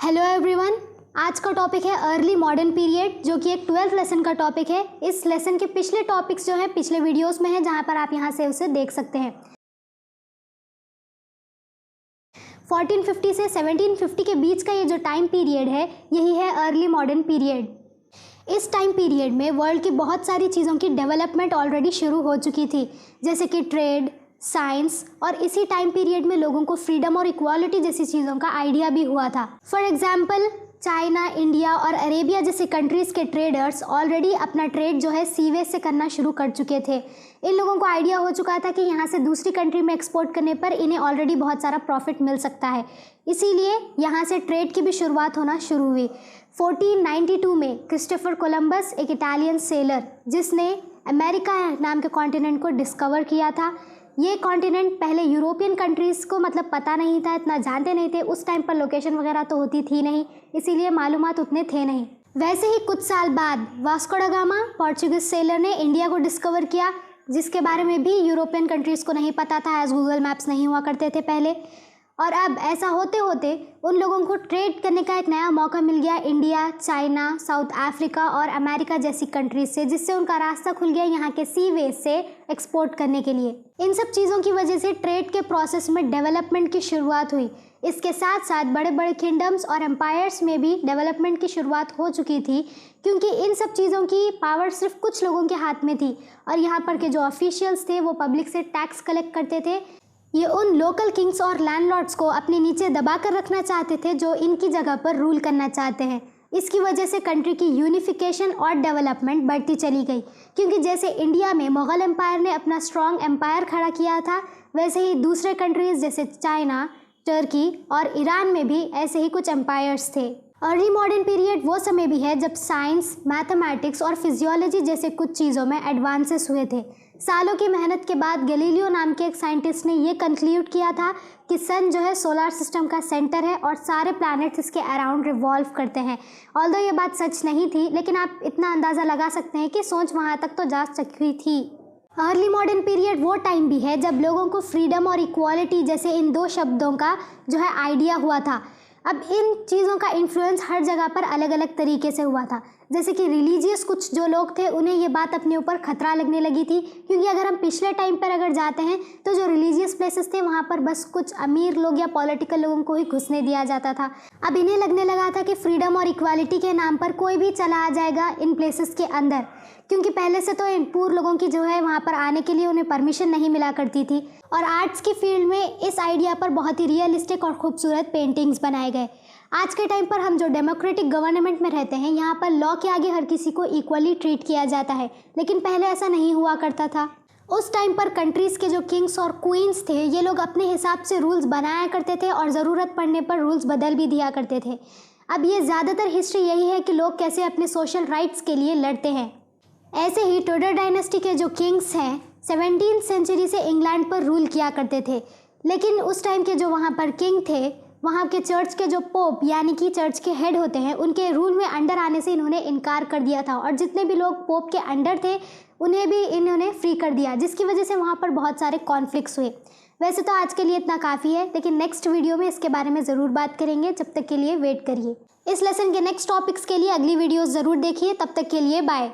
Hello everyone, आज का topic है अर्ली मॉडर्न पीरियड, जो कि एक 12th लेसन का टॉपिक है। इस लेसन के पिछले टॉपिक्स जो हैं पिछले वीडियोस में हैं, जहां पर आप यहां से उसे देख सकते हैं। 1450 से 1750 के बीच का ये जो टाइम पीरियड है, यही है अर्ली मॉडर्न पीरियड। इस टाइम पीरियड में वर्ल्ड की बहुत सारी चीज़ों की डेवलपमेंट ऑलरेडी शुरू हो चुकी थी, जैसे कि ट्रेड, साइंस, और इसी टाइम पीरियड में लोगों को फ्रीडम और इक्वालिटी जैसी चीज़ों का आइडिया भी हुआ था। फॉर एग्जाम्पल, चाइना, इंडिया और अरेबिया जैसे कंट्रीज़ के ट्रेडर्स ऑलरेडी अपना ट्रेड जो है सीवे से करना शुरू कर चुके थे। इन लोगों को आइडिया हो चुका था कि यहाँ से दूसरी कंट्री में एक्सपोर्ट करने पर इन्हें ऑलरेडी बहुत सारा प्रॉफिट मिल सकता है, इसीलिए यहाँ से ट्रेड की भी शुरुआत होना शुरू हुई। 1492 में क्रिस्टोफर कोलंबस, एक इटालियन सेलर, जिसने अमेरिका नाम के कॉन्टिनेंट को डिस्कवर किया था। ये कॉन्टिनेंट पहले यूरोपियन कंट्रीज़ को मतलब पता नहीं था, इतना जानते नहीं थे। उस टाइम पर लोकेशन वगैरह तो होती थी नहीं, इसीलिए मालूमात उतने थे नहीं। वैसे ही कुछ साल बाद Vasco da Gama, Portuguese seller, ने इंडिया को डिस्कवर किया, जिसके बारे में भी यूरोपियन कंट्रीज़ को नहीं पता था, एज गूगल मैप्स नहीं हुआ करते थे पहले। और अब ऐसा होते होते उन लोगों को ट्रेड करने का एक नया मौका मिल गया इंडिया, चाइना, साउथ अफ्रीका और अमेरिका जैसी कंट्रीज से, जिससे उनका रास्ता खुल गया यहाँ के सी वे से एक्सपोर्ट करने के लिए। इन सब चीज़ों की वजह से ट्रेड के प्रोसेस में डेवलपमेंट की शुरुआत हुई। इसके साथ साथ बड़े बड़े किंगडम्स और एम्पायर्स में भी डेवलपमेंट की शुरुआत हो चुकी थी, क्योंकि इन सब चीज़ों की पावर सिर्फ कुछ लोगों के हाथ में थी, और यहाँ पर के जो ऑफिशियल्स थे वो पब्लिक से टैक्स कलेक्ट करते थे। ये उन लोकल किंग्स और लैंडलॉर्ड्स को अपने नीचे दबा कर रखना चाहते थे, जो इनकी जगह पर रूल करना चाहते हैं। इसकी वजह से कंट्री की यूनिफिकेशन और डेवलपमेंट बढ़ती चली गई, क्योंकि जैसे इंडिया में मुग़ल एम्पायर ने अपना स्ट्रॉन्ग एम्पायर खड़ा किया था, वैसे ही दूसरे कंट्रीज़ जैसे चाइना, टर्की और ईरान में भी ऐसे ही कुछ एम्पायर्स थे। अर्ली मॉडर्न पीरियड वो समय भी है जब साइंस, मैथमेटिक्स और फिजियोलॉजी जैसे कुछ चीज़ों में एडवांसेस हुए थे। सालों की मेहनत के बाद गैलीलियो नाम के एक साइंटिस्ट ने ये कंक्लूड किया था कि सन जो है सोलर सिस्टम का सेंटर है और सारे प्लैनेट्स इसके अराउंड रिवॉल्व करते हैं। ऑल्दो ये बात सच नहीं थी, लेकिन आप इतना अंदाज़ा लगा सकते हैं कि सोच वहाँ तक तो जा चुकी थी। अर्ली मॉडर्न पीरियड वो टाइम भी है जब लोगों को फ्रीडम और इक्वालिटी जैसे इन दो शब्दों का जो है आइडिया हुआ था। अब इन चीज़ों का इन्फ्लुएंस हर जगह पर अलग अलग तरीके से हुआ था। जैसे कि रिलीजियस कुछ जो लोग थे, उन्हें ये बात अपने ऊपर खतरा लगने लगी थी, क्योंकि अगर हम पिछले टाइम पर अगर जाते हैं तो जो रिलीजियस प्लेसेस थे वहाँ पर बस कुछ अमीर लोग या पॉलिटिकल लोगों को ही घुसने दिया जाता था। अब इन्हें लगने लगा था कि फ्रीडम और इक्वालिटी के नाम पर कोई भी चला आ जाएगा इन प्लेसेस के अंदर, क्योंकि पहले से तो इन पूर लोगों की जो है वहाँ पर आने के लिए उन्हें परमिशन नहीं मिला करती थी। और आर्ट्स की फील्ड में इस आइडिया पर बहुत ही रियलिस्टिक और खूबसूरत पेंटिंग्स बनाए गए। आज के टाइम पर हम जो डेमोक्रेटिक गवर्नमेंट में रहते हैं, यहाँ पर लॉ के आगे हर किसी को इक्वली ट्रीट किया जाता है, लेकिन पहले ऐसा नहीं हुआ करता था। उस टाइम पर कंट्रीज़ के जो किंग्स और क्वींस थे, ये लोग अपने हिसाब से रूल्स बनाया करते थे और ज़रूरत पड़ने पर रूल्स बदल भी दिया करते थे। अब ये ज़्यादातर हिस्ट्री यही है कि लोग कैसे अपने सोशल राइट्स के लिए लड़ते हैं। ऐसे ही टुडर डायनेस्टी के जो किंग्स हैं 17th सेंचुरी से इंग्लैंड पर रूल किया करते थे, लेकिन उस टाइम के जो वहाँ पर किंग थे, वहाँ के चर्च के जो पोप यानी कि चर्च के हेड होते हैं, उनके रूल में अंडर आने से इन्होंने इनकार कर दिया था, और जितने भी लोग पोप के अंडर थे उन्हें भी इन्होंने फ्री कर दिया, जिसकी वजह से वहाँ पर बहुत सारे कॉन्फ्लिक्ट्स हुए। वैसे तो आज के लिए इतना काफ़ी है, लेकिन नेक्स्ट वीडियो में इसके बारे में ज़रूर बात करेंगे। जब तक के लिए वेट करिए। इस लेसन के नेक्स्ट टॉपिक्स के लिए अगली वीडियोज़ ज़रूर देखिए। तब तक के लिए बाय।